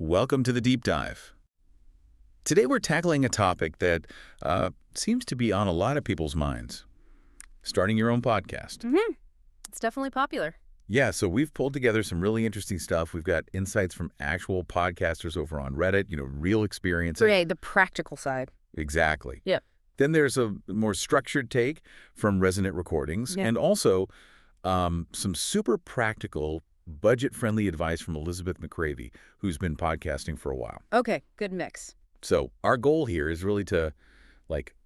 Welcome to the Deep Dive. Today we're tackling a topic that seems to be on a lot of people's minds. Starting your own podcast. It's definitely popular. Yeah, so we've pulled together some really interesting stuff. We've got insights from actual podcasters over on Reddit, real experience. Right, the practical side. Exactly. Yeah. Then there's a more structured take from Resonant Recordings, and also some super practical, budget-friendly advice from Elizabeth McCravey, who's been podcasting for a while. Okay, good mix. So our goal here is really to,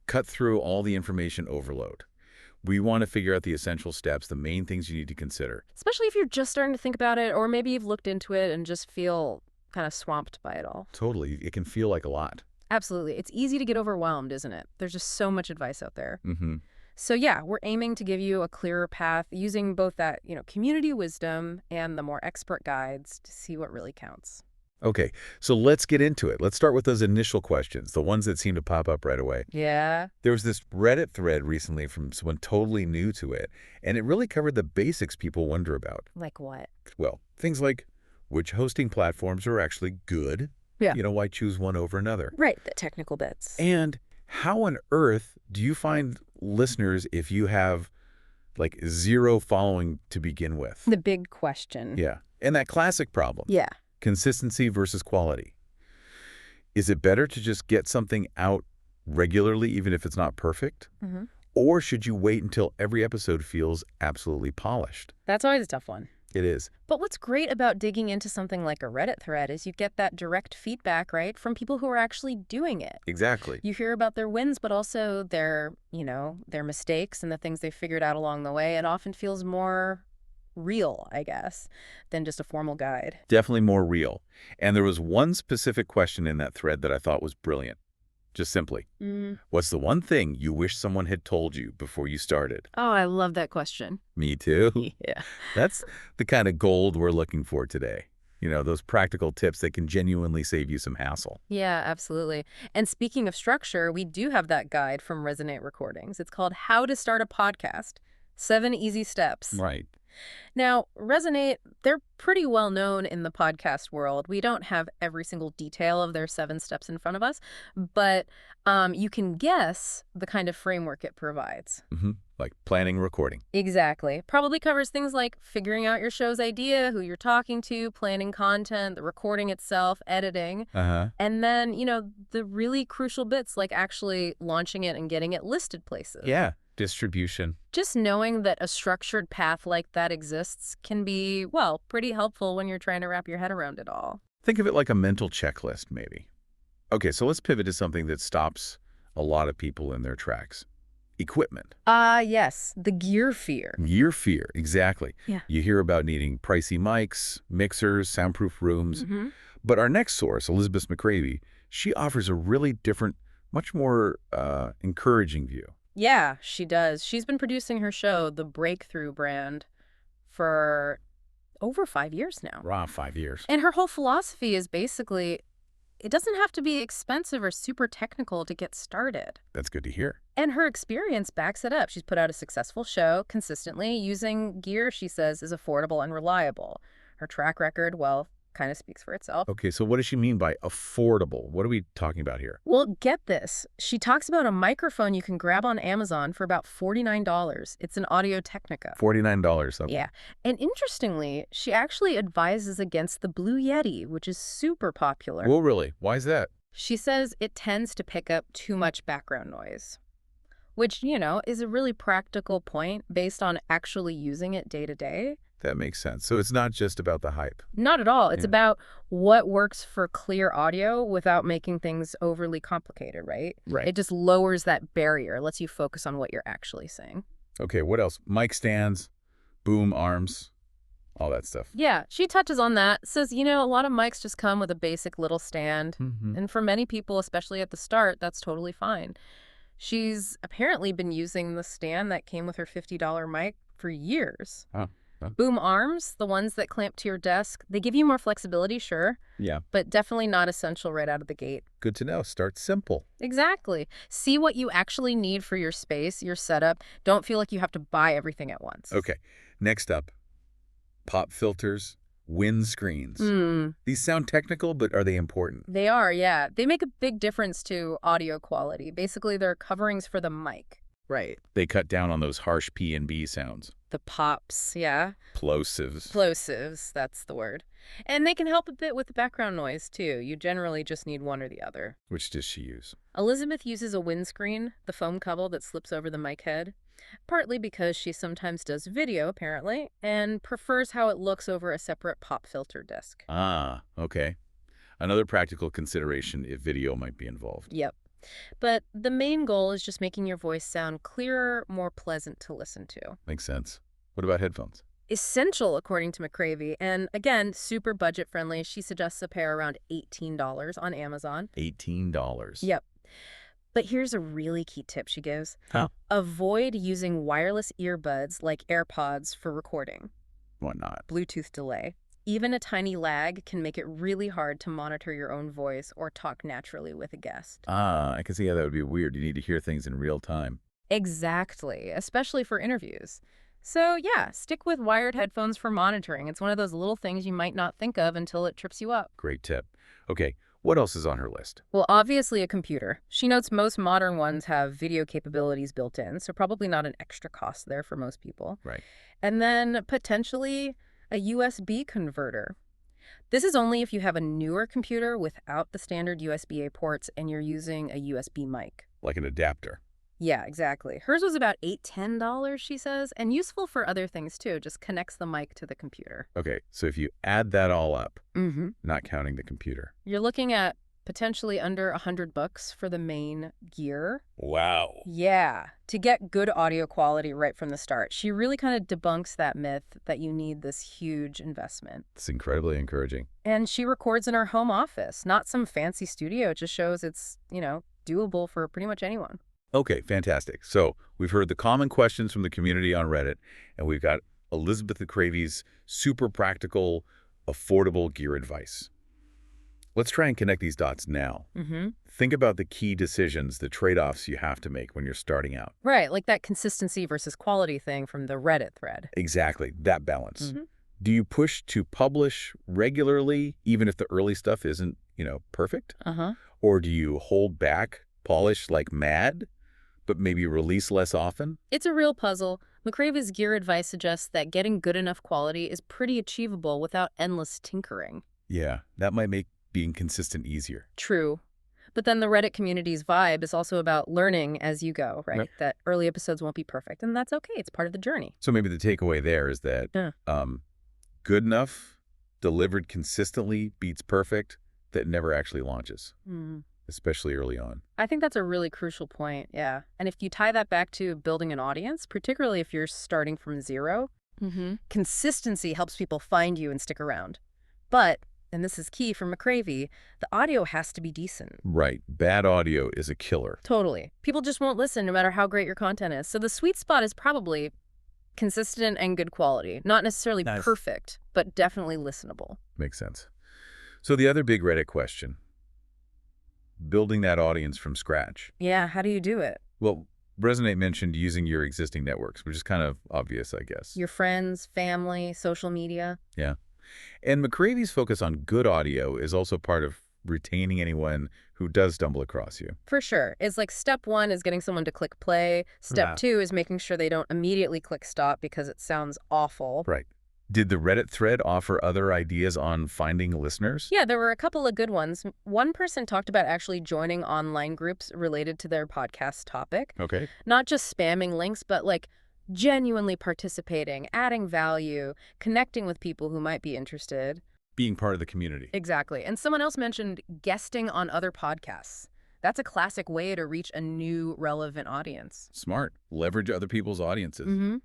cut through all the information overload. We want to figure out the essential steps, the main things you need to consider. Especially if you're just starting to think about it, or maybe you've looked into it and just feel kind of swamped by it all. Totally. It can feel like a lot. Absolutely. It's easy to get overwhelmed, isn't it? There's just so much advice out there. Mm-hmm. So yeah, we're aiming to give you a clearer path using both that, community wisdom and the more expert guides to see what really counts. Okay, so let's get into it. Let's start with those initial questions, the ones that seem to pop up right away. Yeah. There was this Reddit thread recently from someone totally new to it, and it really covered the basics people wonder about. Like what? Well, things like which hosting platforms are actually good. Yeah. Why choose one over another? Right, the technical bits. And how on earth do you find listeners if you have, zero following to begin with? The big question. Yeah, and that classic problem. Yeah. Consistency versus quality. Is it better to just get something out regularly, even if it's not perfect? Mm-hmm. Or should you wait until every episode feels absolutely polished? That's always a tough one. It is. But what's great about digging into something like a Reddit thread is you get that direct feedback, right, from people who are actually doing it. Exactly. You hear about their wins, but also their mistakes and the things they figured out along the way. It often feels more real, I guess, than just a formal guide. Definitely more real. And there was one specific question in that thread that I thought was brilliant. Just simply, what's the one thing you wish someone had told you before you started? Oh, I love that question. Me too. Yeah. That's the kind of gold we're looking for today. Those practical tips that can genuinely save you some hassle. Yeah, absolutely. And speaking of structure, we do have that guide from Resonate Recordings. It's called How to Start a Podcast, 7 Easy Steps. Right. Now, Resonate, they're pretty well known in the podcast world. We don't have every single detail of their 7 steps in front of us, but you can guess the kind of framework it provides. Mm-hmm. Like planning, recording. Exactly. Probably covers things like figuring out your show's idea, who you're talking to, planning content, the recording itself, editing. And then, the really crucial bits like actually launching it and getting it listed places. Yeah. Distribution. Just knowing that a structured path like that exists can be, well, pretty helpful when you're trying to wrap your head around it all. Think of it like a mental checklist, maybe. Okay, so let's pivot to something that stops a lot of people in their tracks. Equipment. Yes, the gear fear. Gear fear, exactly. Yeah. You hear about needing pricey mics, mixers, soundproof rooms. But our next source, Elizabeth McCravey, she offers a really different, much more encouraging view. Yeah, she does. She's been producing her show, The Breakthrough Brand, for over 5 years now. Wow, 5 years. And her whole philosophy is basically, it doesn't have to be expensive or super technical to get started. That's good to hear. And her experience backs it up. She's put out a successful show consistently using gear she says is affordable and reliable. Her track record, well, kind of speaks for itself. Okay, so what does she mean by affordable? What are we talking about here? Well, get this. She talks about a microphone you can grab on Amazon for about $49. It's an Audio-Technica. $49. Okay. Yeah. And interestingly, she actually advises against the Blue Yeti, which is super popular. Well, really? Why is that? She says it tends to pick up too much background noise, which, is a really practical point based on actually using it day to day. That makes sense. So it's not just about the hype. Not at all. It's about what works for clear audio without making things overly complicated, right? Right. It just lowers that barrier, lets you focus on what you're actually saying. Okay, what else? Mic stands, boom arms, all that stuff. Yeah, she touches on that. Says, a lot of mics just come with a basic little stand. And for many people, especially at the start, that's totally fine. She's apparently been using the stand that came with her $50 mic for years. Oh. Boom arms, the ones that clamp to your desk, they give you more flexibility, sure. Yeah. But definitely not essential right out of the gate. Good to know. Start simple. Exactly. See what you actually need for your space, your setup. Don't feel like you have to buy everything at once. Okay. Next up, pop filters, Windscreens. These sound technical, but are they important? They are, yeah. They make a big difference to audio quality. Basically, they're coverings for the mic. Right. They cut down on those harsh P and B sounds. The pops, yeah. Plosives. Plosives, that's the word. And they can help a bit with the background noise, too. You generally just need one or the other. Which does she use? Elizabeth uses a windscreen, the foam cover that slips over the mic head, partly because she sometimes does video, apparently, and prefers how it looks over a separate pop filter disc. Ah, okay. Another practical consideration if video might be involved. Yep. But the main goal is just making your voice sound clearer, more pleasant to listen to. Makes sense. What about headphones? Essential, according to McCravey, and again, super budget-friendly. She suggests a pair around $18 on Amazon. $18? Yep. But here's a really key tip she gives. How? Avoid using wireless earbuds like AirPods for recording. Why not? Bluetooth delay. Even a tiny lag can make it really hard to monitor your own voice or talk naturally with a guest. Ah, I can see how that would be weird. You need to hear things in real time. Exactly, especially for interviews. So yeah, stick with wired headphones for monitoring. It's one of those little things you might not think of until it trips you up. Great tip. Okay, what else is on her list? Well, obviously a computer. She notes most modern ones have video capabilities built in, so probably not an extra cost there for most people. Right. And then potentially a USB converter. This is only if you have a newer computer without the standard USB-A ports and you're using a USB mic. Like an adapter. Yeah, exactly. Hers was about $10, she says, and useful for other things too. Just connects the mic to the computer. Okay, so if you add that all up, not counting the computer. You're looking at potentially under $100 for the main gear. Wow. Yeah, to get good audio quality right from the start. She really kind of debunks that myth that you need this huge investment. It's incredibly encouraging. And she records in her home office, not some fancy studio. It just shows it's, doable for pretty much anyone. Okay, fantastic. So we've heard the common questions from the community on Reddit, and we've got Elizabeth McCravy's super practical, affordable gear advice. Let's try and connect these dots now. Think about the key decisions, the trade-offs you have to make when you're starting out. Right, like that consistency versus quality thing from the Reddit thread. Exactly, that balance. Do you push to publish regularly, even if the early stuff isn't, perfect? Or do you hold back, polish like mad, but maybe release less often? It's a real puzzle. McCravy's gear advice suggests that getting good enough quality is pretty achievable without endless tinkering. Yeah, that might make being consistent easier. True. But then the Reddit community's vibe is also about learning as you go, right? Yep. That early episodes won't be perfect, and that's okay. It's part of the journey. So maybe the takeaway there is that good enough, delivered consistently, beats perfect, that never actually launches, especially early on. I think that's a really crucial point, yeah. And if you tie that back to building an audience, particularly if you're starting from zero, consistency helps people find you and stick around. But, and this is key for McCravy, the audio has to be decent. Right. Bad audio is a killer. Totally. People just won't listen no matter how great your content is. So the sweet spot is probably consistent and good quality. Not necessarily perfect, but definitely listenable. Makes sense. So the other big Reddit question, building that audience from scratch. Yeah, how do you do it? Well, Resonate mentioned using your existing networks, which is kind of obvious, I guess. Your friends, family, social media. Yeah. And McCravy's focus on good audio is also part of retaining anyone who does stumble across you. For sure. It's like step one is getting someone to click play. Step two is making sure they don't immediately click stop because it sounds awful. Right. Did the Reddit thread offer other ideas on finding listeners? Yeah, there were a couple of good ones. One person talked about actually joining online groups related to their podcast topic. Okay. Not just spamming links, but like genuinely participating, adding value, connecting with people who might be interested. Being part of the community. Exactly. And someone else mentioned guesting on other podcasts. That's a classic way to reach a new relevant audience. Smart. Leverage other people's audiences.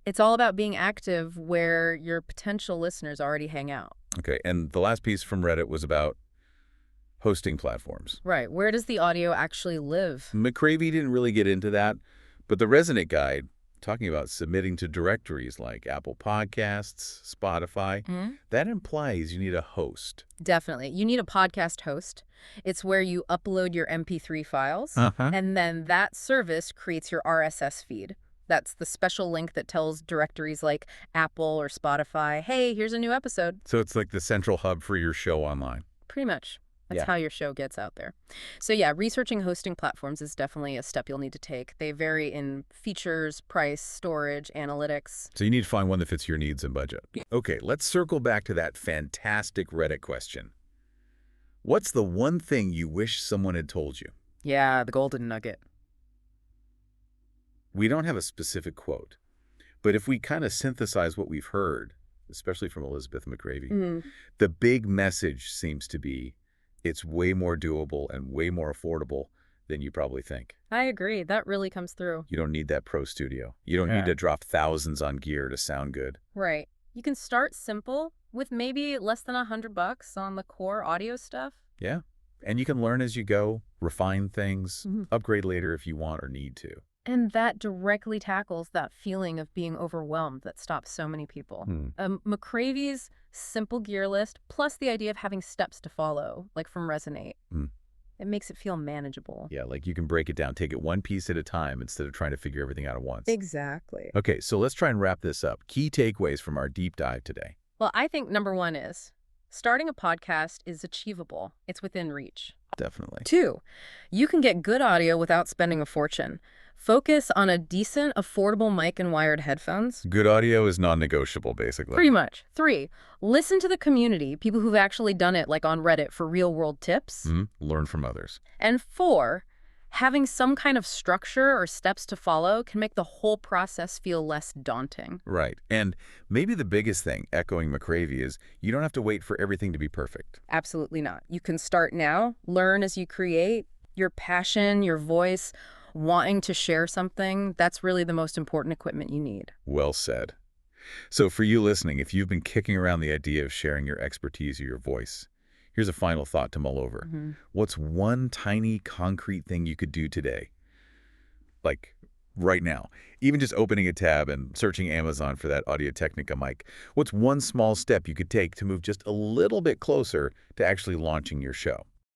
It's all about being active where your potential listeners already hang out. Okay, and the last piece from Reddit was about hosting platforms. Right. Where does the audio actually live? McCravy didn't really get into that, but the Resonate Guide, talking about submitting to directories like Apple Podcasts, Spotify, that implies you need a host. Definitely. You need a podcast host. It's where you upload your MP3 files, and then that service creates your RSS feed. That's the special link that tells directories like Apple or Spotify, hey, here's a new episode. So it's like the central hub for your show online. Pretty much. That's Yeah. how your show gets out there. So yeah, researching hosting platforms is definitely a step you'll need to take. They vary in features, price, storage, analytics. So you need to find one that fits your needs and budget. Okay, let's circle back to that fantastic Reddit question. What's the one thing you wish someone had told you? Yeah, the golden nugget. We don't have a specific quote, but if we kind of synthesize what we've heard, especially from Elizabeth McCravey, the big message seems to be it's way more doable and way more affordable than you probably think. I agree. That really comes through. You don't need that pro studio. You don't need to drop thousands on gear to sound good. Right. You can start simple with maybe less than $100 on the core audio stuff. Yeah. And you can learn as you go, refine things, upgrade later if you want or need to. And that directly tackles that feeling of being overwhelmed that stops so many people. McCravy's simple gear list, plus the idea of having steps to follow, like from Resonate, it makes it feel manageable. Yeah, like you can break it down, take it one piece at a time instead of trying to figure everything out at once. Exactly. Okay, so let's try and wrap this up. Key takeaways from our deep dive today. Well, I think number one is starting a podcast is achievable. It's within reach. Definitely. 2, you can get good audio without spending a fortune. Focus on a decent, affordable mic and wired headphones. Good audio is non-negotiable, basically. Pretty much. 3, listen to the community, people who've actually done it, like on Reddit, for real-world tips. Learn from others. And 4, having some kind of structure or steps to follow can make the whole process feel less daunting. Right. And maybe the biggest thing, echoing McCravey, is you don't have to wait for everything to be perfect. Absolutely not. You can start now, learn as you create. Your passion, your voice, wanting to share something, that's really the most important equipment you need. Well said. So for you listening, if you've been kicking around the idea of sharing your expertise or your voice, here's a final thought to mull over. What's one tiny, concrete thing you could do today? Like right now, even just opening a tab and searching Amazon for that Audio-Technica mic. What's one small step you could take to move just a little bit closer to actually launching your show?